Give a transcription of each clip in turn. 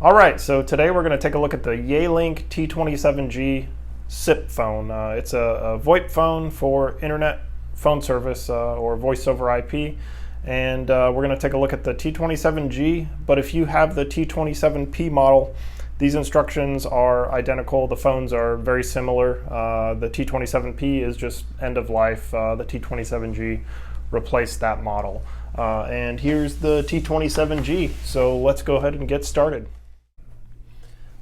All right, so today we're going to take a look at the Yealink T27G SIP phone. It's a VoIP phone for internet phone service or voice over IP. And we're going to take a look at the T27G, but if you have the T27P model, these instructions are identical. The phones are very similar. The T27P is just end of life. The T27G replaced that model. And here's the T27G, so let's go ahead and get started.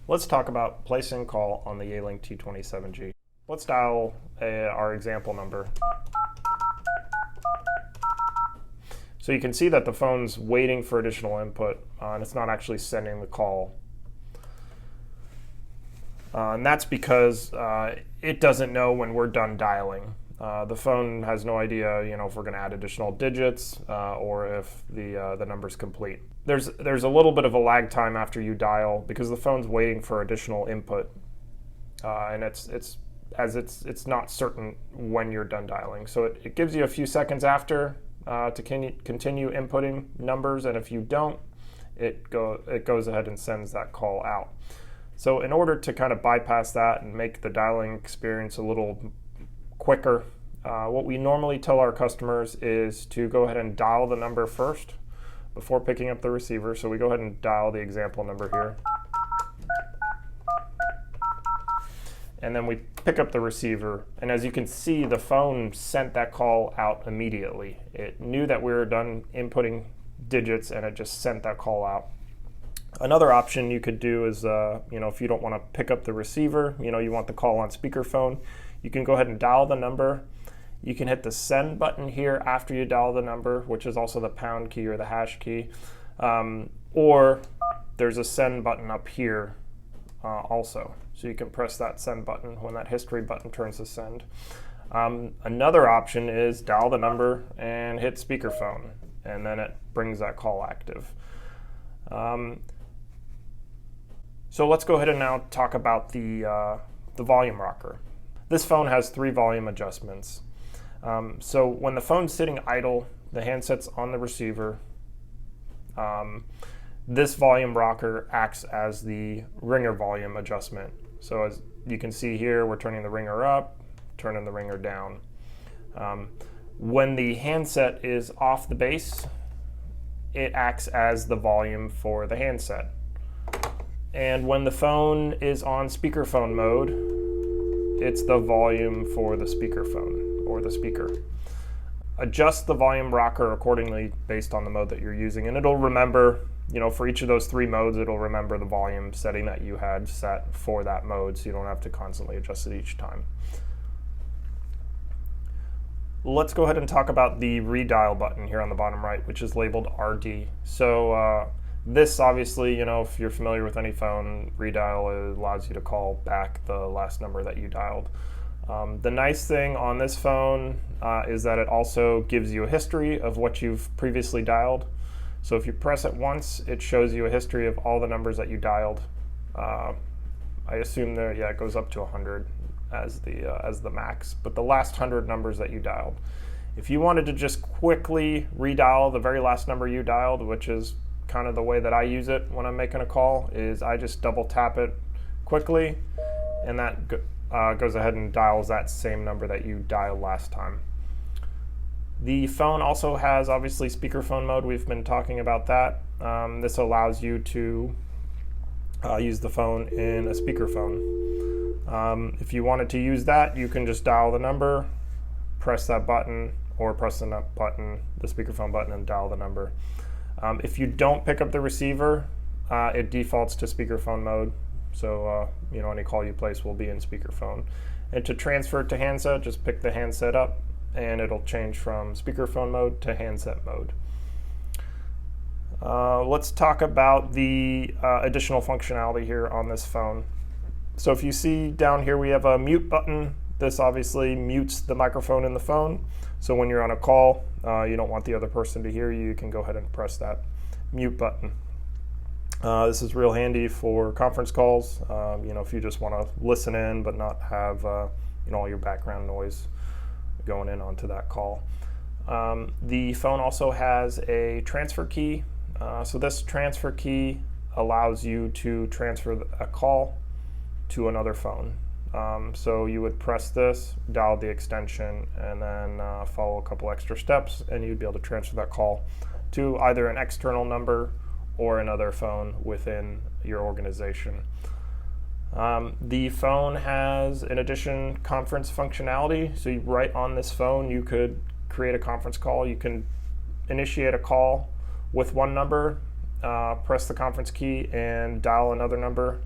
Let's talk about placing call on the Yealink T27G. Let's dial our example number. So you can see that the phone's waiting for additional input, and it's not actually sending the call. And that's because it doesn't know when we're done dialing. The phone has no idea, if we're going to add additional digits or if the number's complete. There's a little bit of a lag time after you dial because the phone's waiting for additional input, and it's not certain when you're done dialing. So it gives you a few seconds after to continue inputting numbers, and if you don't, it goes ahead and sends that call out. So in order to kind of bypass that and make the dialing experience a little quicker, what we normally tell our customers is to go ahead and dial the number first before picking up the receiver. So we go ahead and dial the example number here. And then we pick up the receiver. And as you can see, the phone sent that call out immediately. It knew that we were done inputting digits and it just sent that call out. Another option you could do is, if you don't want to pick up the receiver, you want the call on speakerphone, you can go ahead and dial the number. You can hit the send button here after you dial the number, which is also the pound key or the hash key. Or there's a send button up here also. So you can press that send button when that history button turns to send. Another option is dial the number and hit speakerphone, and then it brings that call active. So let's go ahead and now talk about the volume rocker. This phone has 3 volume adjustments. So when the phone's sitting idle, the handset's on the receiver, this volume rocker acts as the ringer volume adjustment. So as you can see here, we're turning the ringer up, turning the ringer down. When the handset is off the base, it acts as the volume for the handset. And when the phone is on speakerphone mode, it's the volume for the speakerphone or the speaker. Adjust the volume rocker accordingly based on the mode that you're using, and it'll remember, for each of those 3 modes, it'll remember the volume setting that you had set for that mode, so you don't have to constantly adjust it each time. Let's go ahead and talk about the redial button here on the bottom right, which is labeled RD. So this obviously, if you're familiar with any phone, redial allows you to call back the last number that you dialed. The nice thing on this phone is that it also gives you a history of what you've previously dialed. So if you press it once, it shows you a history of all the numbers that you dialed. I assume there, it goes up to 100 as the max, but the last 100 numbers that you dialed. If you wanted to just quickly redial the very last number you dialed, which is kind of the way that I use it when I'm making a call, is I just double tap it quickly, and that goes ahead and dials that same number that you dialed last time. The phone also has obviously speakerphone mode. We've been talking about that. This allows you to use the phone in a speakerphone. If you wanted to use that, you can just dial the number, press that button, or press the button, the speakerphone button, and dial the number. If you don't pick up the receiver, it defaults to speakerphone mode. So any call you place will be in speakerphone. And to transfer it to handset, just pick the handset up and it'll change from speakerphone mode to handset mode. Let's talk about the additional functionality here on this phone. So if you see down here, we have a mute button. This obviously mutes the microphone in the phone. So when you're on a call, you don't want the other person to hear you, you can go ahead and press that mute button. This is real handy for conference calls, if you just want to listen in but not have all your background noise going in onto that call. The phone also has a transfer key. So this transfer key allows you to transfer a call to another phone. So you would press this, dial the extension, and then follow a couple extra steps, and you'd be able to transfer that call to either an external number or another phone within your organization. The phone has, in addition, conference functionality. So right on this phone, you could create a conference call. You can initiate a call with one number, press the conference key, and dial another number,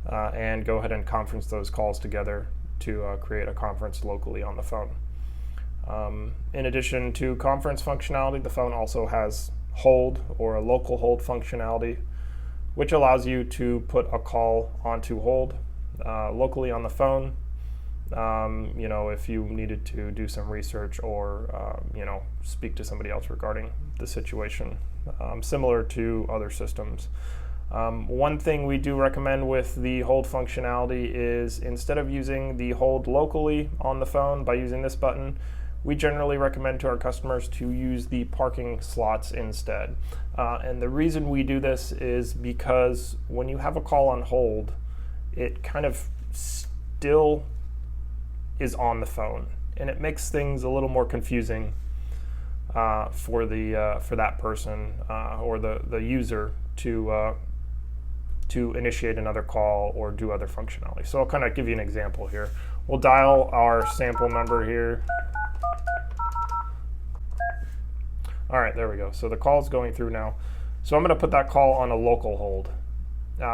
and go ahead and conference those calls together to create a conference locally on the phone. In addition to conference functionality, the phone also has hold or a local hold functionality, which allows you to put a call onto hold locally on the phone. If you needed to do some research or speak to somebody else regarding the situation, similar to other systems. One thing we do recommend with the hold functionality is, instead of using the hold locally on the phone by using this button, we generally recommend to our customers to use the parking slots instead. And the reason we do this is because when you have a call on hold, it kind of still is on the phone, and it makes things a little more confusing for that person or the user to initiate another call or do other functionality. So I'll kind of give you an example here. We'll dial our sample number here. All right, there we go. So the call is going through now. So I'm going to put that call on a local hold.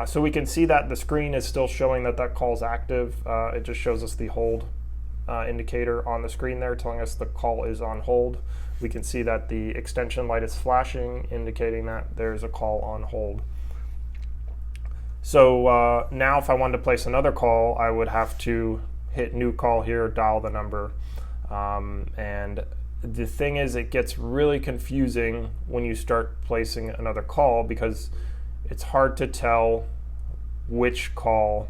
So we can see that the screen is still showing that call is active. It just shows us the hold indicator on the screen there, telling us the call is on hold. We can see that the extension light is flashing, indicating that there's a call on hold. So now if I wanted to place another call, I would have to hit new call here, dial the number. And the thing is, it gets really confusing when you start placing another call, because it's hard to tell which call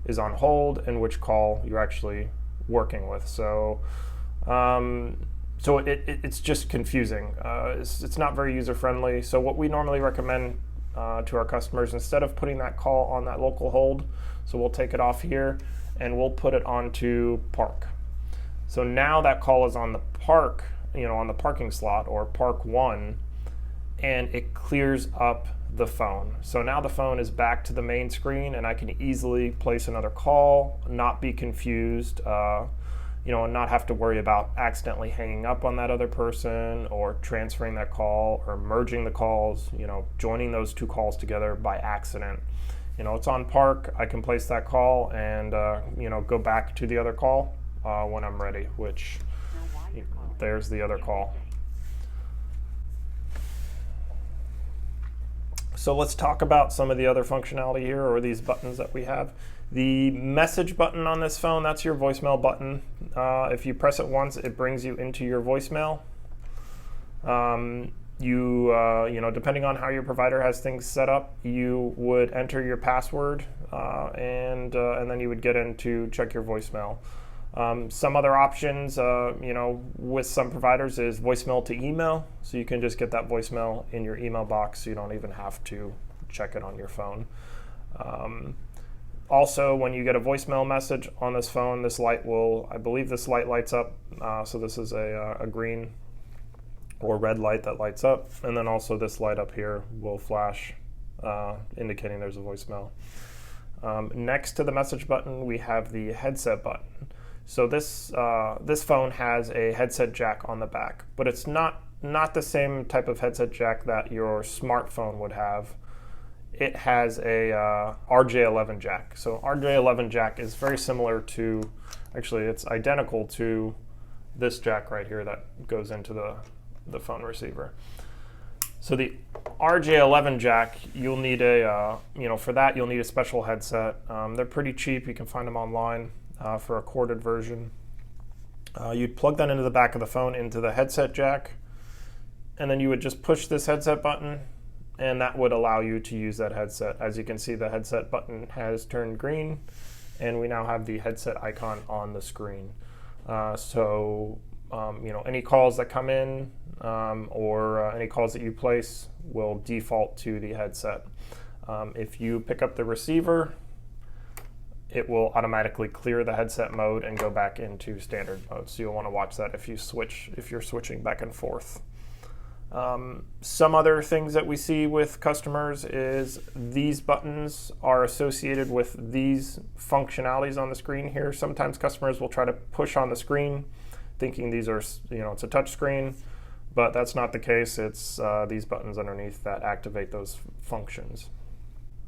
is on hold and which call you're actually working with. So it's just confusing. It's not very user-friendly. So what we normally recommend to our customers, instead of putting that call on that local hold, so we'll take it off here and we'll put it onto park. So now that call is on the park, on the parking slot or park 1, and it clears up the phone. So now the phone is back to the main screen, and I can easily place another call, not be confused, and not have to worry about accidentally hanging up on that other person or transferring that call or merging the calls, joining those two calls together by accident. It's on park. I can place that call and go back to the other call when I'm ready, which there's the other call. So let's talk about some of the other functionality here, or these buttons that we have. The message button on this phone, that's your voicemail button. If you press it once, it brings you into your voicemail. Depending on how your provider has things set up, you would enter your password and then you would get in to check your voicemail. Some other options, with some providers, is voicemail to email. So you can just get that voicemail in your email box, so you don't even have to check it on your phone. Also, when you get a voicemail message on this phone, this light lights up. So this is a green or red light that lights up. And then also this light up here will flash, indicating there's a voicemail. Next to the message button, we have the headset button. So this phone has a headset jack on the back, but it's not the same type of headset jack that your smartphone would have. It has a RJ11 jack. So RJ11 jack is very similar to, actually it's identical to this jack right here that goes into the phone receiver. So the RJ11 jack, you'll need for that you'll need a special headset. They're pretty cheap. You can find them online for a corded version. You'd plug that into the back of the phone, into the headset jack, and then you would just push this headset button, and that would allow you to use that headset. As you can see, the headset button has turned green, and we now have the headset icon on the screen. Any calls that come in or any calls that you place will default to the headset. If you pick up the receiver, it will automatically clear the headset mode and go back into standard mode. So you'll want to watch that if you're switching back and forth. Some other things that we see with customers is these buttons are associated with these functionalities on the screen here. Sometimes customers will try to push on the screen thinking these are, it's a touch screen, but that's not the case. It's these buttons underneath that activate those functions.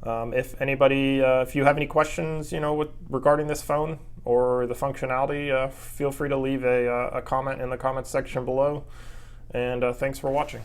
If you have any questions, regarding this phone or the functionality, feel free to leave a comment in the comments section below. And thanks for watching.